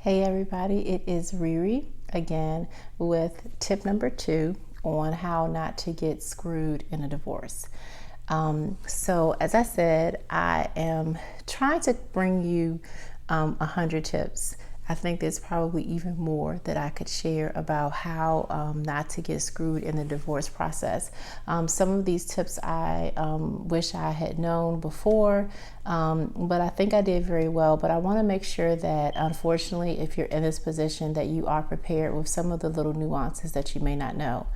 Hey everybody, it is Riri again with tip number 2 on how not to get screwed in a divorce. So as I said, I am trying to bring you 100 tips. I think there's probably even more that I could share about how not to get screwed in the divorce process. Some of these tips I wish I had known before, but I think I did very well. But I want to make sure that, unfortunately, if you're in this position, that you are prepared with some of the little nuances that you may not know.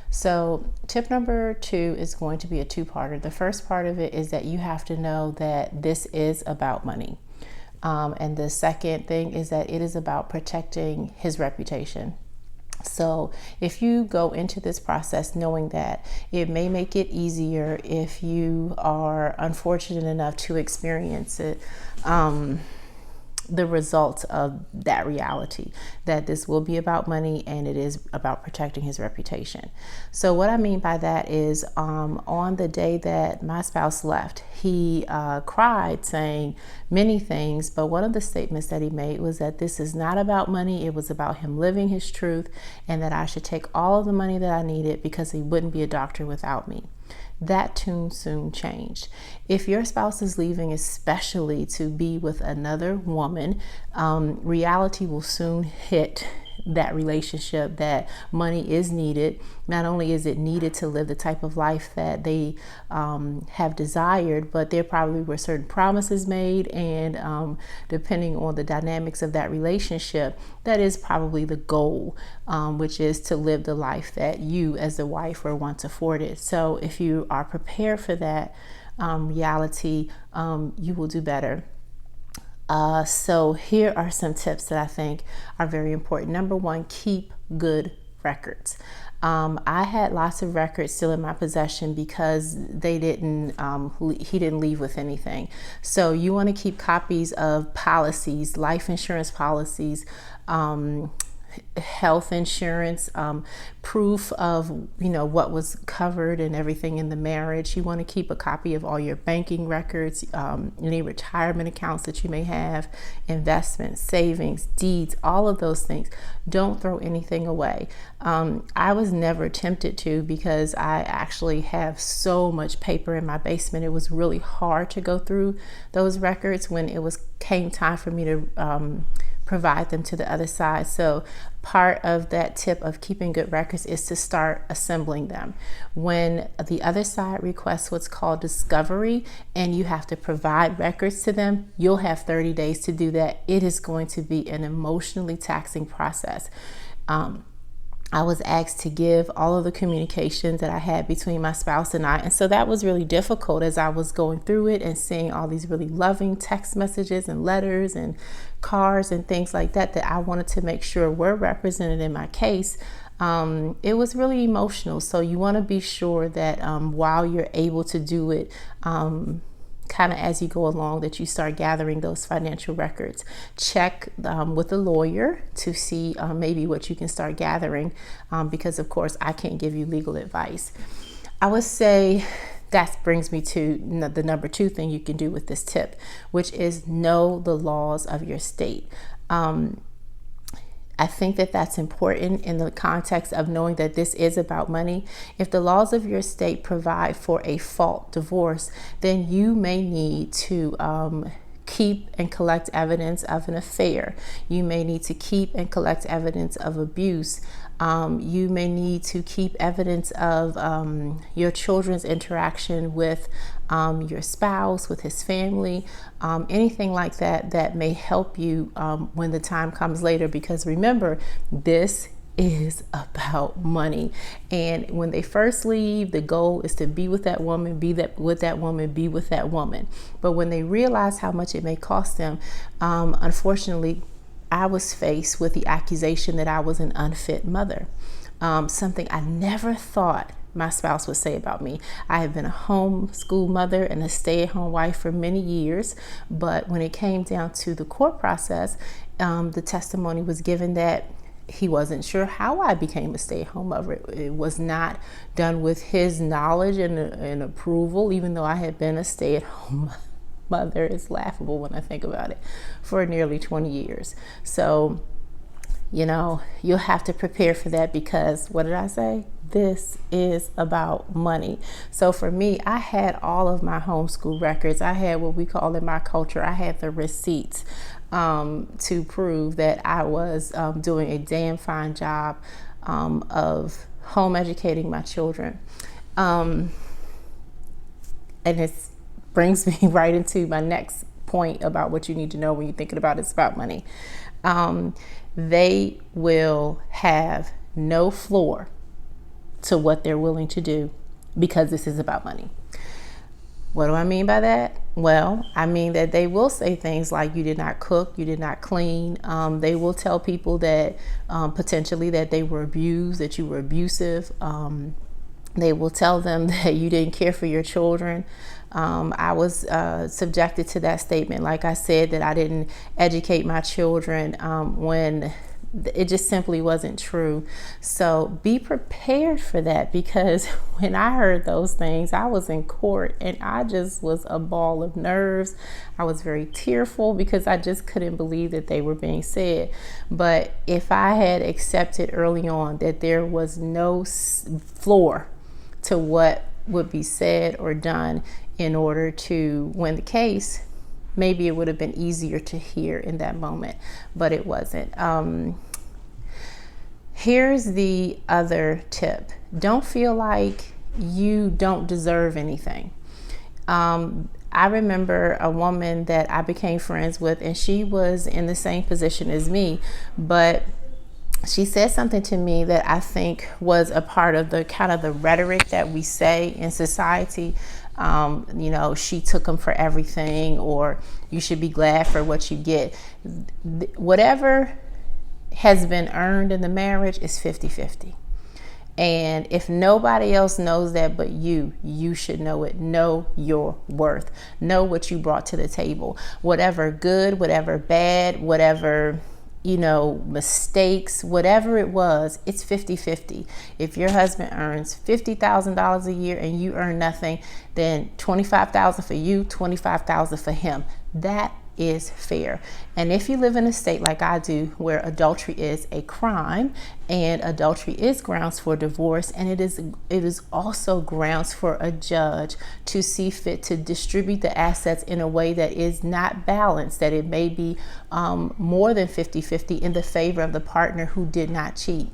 So tip number 2 is going to be a two-parter. The first part of it is that you have to know that this is about money. And the second thing is that it is about protecting his reputation. So if you go into this process knowing that, it may make it easier if you are unfortunate enough to experience it, the results of that reality, that this will be about money and it is about protecting his reputation. So what I mean by that is, on the day that my spouse left, he cried, saying many things, but one of the statements that he made was that this is not about money. It was about him living his truth, and that I should take all of the money that I needed because he wouldn't be a doctor without me. That tune soon changed. If your spouse is leaving, especially to be with another woman, reality will soon hit that relationship, that money is needed. Not only is it needed to live the type of life that they have desired, but there probably were certain promises made, and depending on the dynamics of that relationship, that is probably the goal, which is to live the life that you as the wife were once afforded. So if you are prepared for that reality, you will do better. So here are some tips that I think are very important. Number 1, keep good records. I had lots of records still in my possession because they didn't, he didn't leave with anything. So you want to keep copies of policies, life insurance policies, health insurance, proof of what was covered and everything in the marriage. You want to keep a copy of all your banking records, any retirement accounts that you may have, investments, savings, deeds, all of those things. Don't throw anything away. I was never tempted to, because I actually have so much paper in my basement. It was really hard to go through those records when came time for me to provide them to the other side. So part of that tip of keeping good records is to start assembling them. When the other side requests what's called discovery and you have to provide records to them, you'll have 30 days to do that. It is going to be an emotionally taxing process. I was asked to give all of the communications that I had between my spouse and I. And so that was really difficult as I was going through it and seeing all these really loving text messages and letters and cards and things like that I wanted to make sure were represented in my case. It was really emotional. So you want to be sure that while you're able to do it, kind of as you go along, that you start gathering those financial records. Check with a lawyer to see maybe what you can start gathering, because of course I can't give you legal advice. I would say that brings me to the number 2 thing you can do with this tip, which is know the laws of your state. I think that that's important in the context of knowing that this is about money. If the laws of your state provide for a fault divorce, then you may need to keep and collect evidence of an affair. You may need to keep and collect evidence of abuse. You may need to keep evidence of your children's interaction with your spouse, with his family, anything like that may help you when the time comes later. Because remember, this is about money. And when they first leave, the goal is to be with that woman, be with that woman. But when they realize how much it may cost them, unfortunately, I was faced with the accusation that I was an unfit mother, something I never thought my spouse would say about me. I have been a homeschool mother and a stay-at-home wife for many years, but when it came down to the court process, the testimony was given that he wasn't sure how I became a stay-at-home mother. It was not done with his knowledge and approval, even though I had been a stay-at-home mother. It's laughable when I think about it, for nearly 20 years. So, you'll have to prepare for that, because what did I say? This is about money. So for me, I had all of my homeschool records. I had what we call in my culture, I had the receipts to prove that I was doing a damn fine job of home educating my children. And it brings me right into my next point about what you need to know when you're thinking about it's about money. They will have no floor to what they're willing to do, because this is about money. What do I mean by that? Well, I mean that they will say things like, you did not cook, you did not clean. They will tell people that potentially that they were abused, that you were abusive. They will tell them that you didn't care for your children. I was subjected to that statement. Like I said, that I didn't educate my children when it just simply wasn't true. So be prepared for that, because when I heard those things, I was in court and I just was a ball of nerves. I was very tearful because I just couldn't believe that they were being said. But if I had accepted early on that there was no floor to what would be said or done in order to win the case, maybe it would have been easier to hear in that moment, but it wasn't. Here's the other tip. Don't feel like you don't deserve anything. I remember a woman that I became friends with, and she was in the same position as me, but she said something to me that I think was a part of the kind of the rhetoric that we say in society. She took them for everything, or you should be glad for what you get. Whatever has been earned in the marriage is 50-50. And if nobody else knows that but you should know it. Know your worth. Know what you brought to the table. Whatever good, whatever bad, whatever mistakes, whatever it was, it's 50-50. If your husband earns $50,000 a year and you earn nothing, then $25,000 for you, $25,000 for him. That is fair. And if you live in a state like I do, where adultery is a crime and adultery is grounds for divorce, and it is also grounds for a judge to see fit to distribute the assets in a way that is not balanced, that it may be more than 50-50 in the favor of the partner who did not cheat.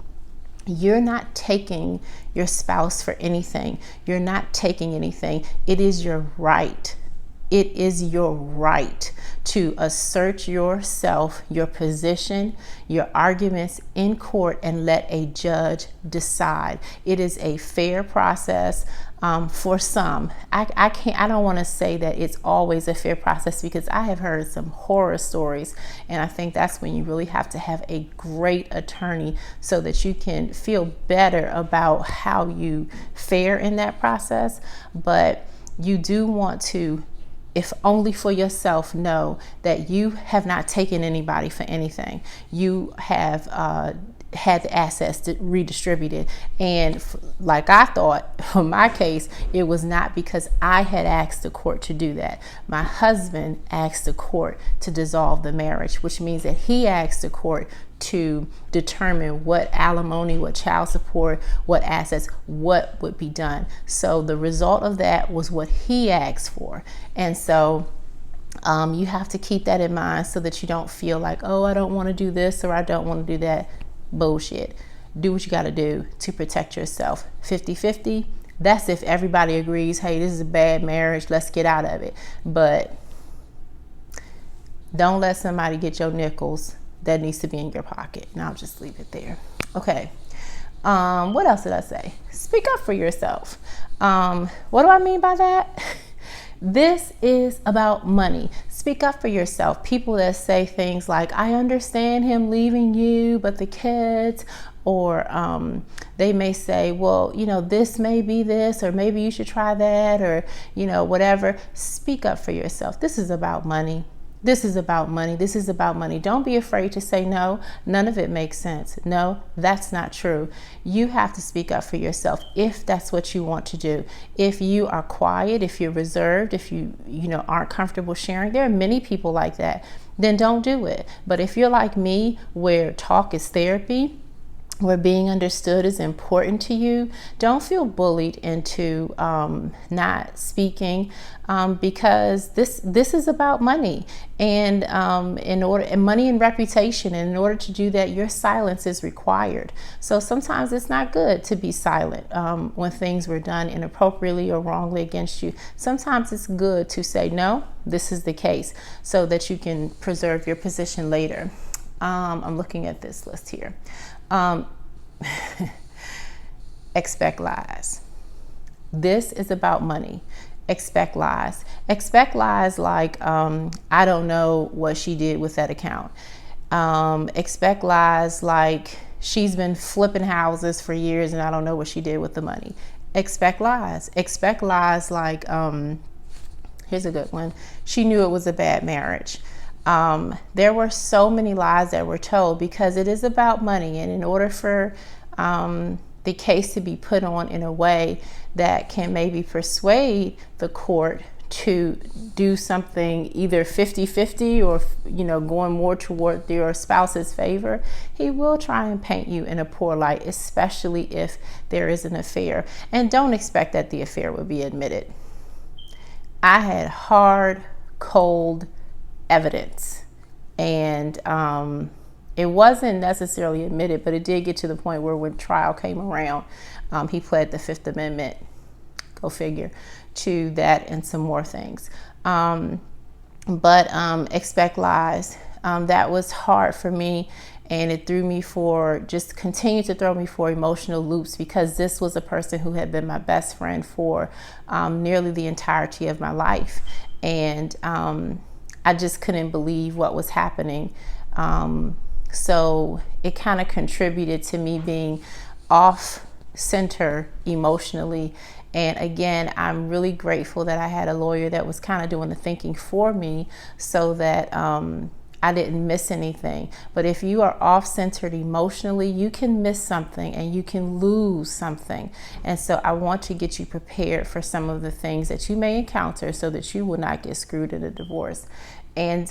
You're not taking your spouse for anything. You're not taking anything. It is your right. It is your right to assert yourself, your position, your arguments in court, and let a judge decide. It is a fair process for some. I don't want to say that it's always a fair process, because I have heard some horror stories, and I think that's when you really have to have a great attorney so that you can feel better about how you fare in that process. But you do want to, if only for yourself, know that you have not taken anybody for anything. You have had the assets redistributed. And like I thought, for my case, it was not because I had asked the court to do that. My husband asked the court to dissolve the marriage, which means that he asked the court to determine what alimony, what child support, what assets, what would be done. So the result of that was what he asked for. And so you have to keep that in mind so that you don't feel like, oh, I don't want to do this or I don't want to do that. Bullshit. Do what you got to do to protect yourself. 50-50, that's if everybody agrees, hey, this is a bad marriage, let's get out of it. But don't let somebody get your nickels. That needs to be in your pocket. And I'll just leave it there. Okay. What else did I say? Speak up for yourself. What do I mean by that? This is about money. Speak up for yourself. People that say things like, I understand him leaving you, but the kids, or they may say, well, this may be this, or maybe you should try that, or, whatever. Speak up for yourself. This is about money. This is about money. This is about money. Don't be afraid to say no. None of it makes sense. No, that's not true. You have to speak up for yourself if that's what you want to do. If you are quiet, if you're reserved, if you aren't comfortable sharing, there are many people like that, then don't do it. But if you're like me, where talk is therapy, where being understood is important to you, don't feel bullied into not speaking, because this is about money, and money and reputation. And in order to do that, your silence is required. So sometimes it's not good to be silent when things were done inappropriately or wrongly against you. Sometimes it's good to say, no, this is the case, so that you can preserve your position later. I'm looking at this list here. Expect lies. This is about money. Expect lies. Expect lies like, I don't know what she did with that account. Expect lies like, she's been flipping houses for years and I don't know what she did with the money. Expect lies. Expect lies like, here's a good one. She knew it was a bad marriage. There were so many lies that were told because it is about money. And in order for the case to be put on in a way that can maybe persuade the court to do something either 50-50 or, going more toward your spouse's favor, he will try and paint you in a poor light, especially if there is an affair. And don't expect that the affair will be admitted. I had hard, cold evidence, and it wasn't necessarily admitted, but it did get to the point where when trial came around, he pled the Fifth Amendment, go figure, to that and some more things. But expect lies. That was hard for me, and it continued to throw me for emotional loops, because this was a person who had been my best friend for nearly the entirety of my life. And I just couldn't believe what was happening. So it kind of contributed to me being off center emotionally. And again, I'm really grateful that I had a lawyer that was kind of doing the thinking for me, so that I didn't miss anything. But if you are off-centered emotionally, you can miss something and you can lose something. And so I want to get you prepared for some of the things that you may encounter so that you will not get screwed in a divorce. And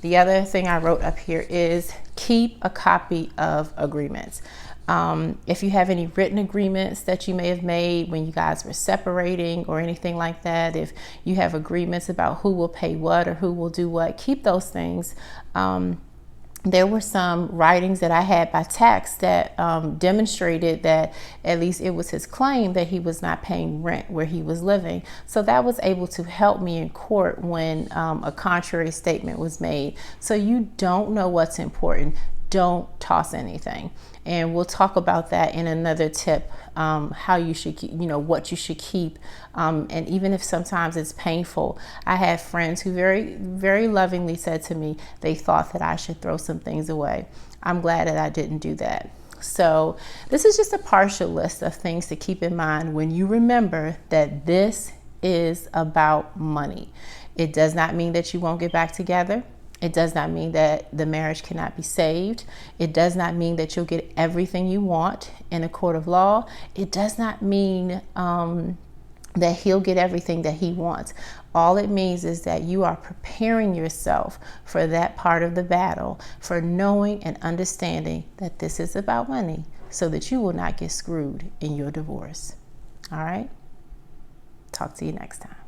the other thing I wrote up here is keep a copy of agreements. If you have any written agreements that you may have made when you guys were separating or anything like that, if you have agreements about who will pay what or who will do what, keep those things. There were some writings that I had by text that demonstrated that at least it was his claim that he was not paying rent where he was living. So that was able to help me in court when a contrary statement was made. So you don't know what's important, don't toss anything. And we'll talk about that in another tip, how you should keep, what you should keep. And even if sometimes it's painful, I have friends who very, very lovingly said to me, they thought that I should throw some things away. I'm glad that I didn't do that. So this is just a partial list of things to keep in mind when you remember that this is about money. It does not mean that you won't get back together. It does not mean that the marriage cannot be saved. It does not mean that you'll get everything you want in a court of law. It does not mean that he'll get everything that he wants. All it means is that you are preparing yourself for that part of the battle, for knowing and understanding that this is about money, so that you will not get screwed in your divorce. All right? Talk to you next time.